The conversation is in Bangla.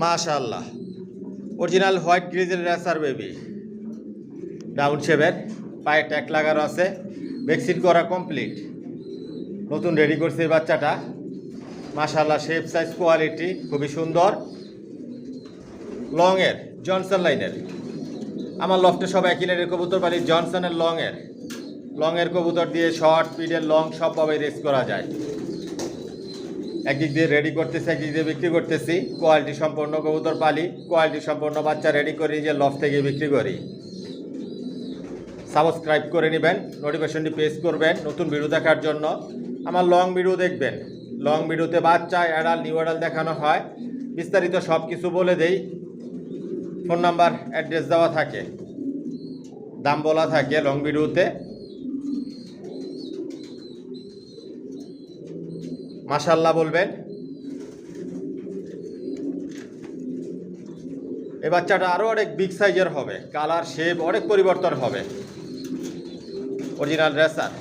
মাশাআল্লাহ, অরিজিনাল হোয়াইট গ্রিজের রেসার বেবি, ডাউন শেপের, পায়ে ট্যাগ লাগানো আছে, ভ্যাকসিন করা কমপ্লিট, নতুন রেডি করছে এই বাচ্চাটা। মাশাআল্লাহ, শেপ সাইজ কোয়ালিটি খুবই সুন্দর, লংয়ের, জনসন লাইনের। আমার লফটে সব একই লাইনের কবুতর পালি, জনসনের লংয়ের কবুতর দিয়ে শর্ট পিডের লং সবভাবে রেস করা যায়। একদিক দিয়ে রেডি করতেছি, একদিক দিয়ে বিক্রি করতেছি। কোয়ালিটি সম্পন্ন কবুতর পালি, কোয়ালিটি সম্পন্ন বাচ্চা রেডি করে নিজের লফট থেকে বিক্রি করি। সাবস্ক্রাইব করে নেবেন, নোটিফিকেশনটি প্রেস করবেন নতুন ভিডিও দেখার জন্য। আমার লং ভিডিও দেখবেন, লং ভিডিওতে বাচ্চা অ্যাডাল নিউ অ্যাডাল দেখানো হয়, বিস্তারিত সব কিছু বলে দেই। ফোন নাম্বার অ্যাড্রেস দেওয়া থাকে, দাম বলা থাকে লং ভিডিওতে। মাশাআল্লাহ বলবেন। এই বাচ্চাটা আরও অনেক বিগ সাইজের হবে, কালার শেপ অনেক পরিবর্তন হবে। Original racer.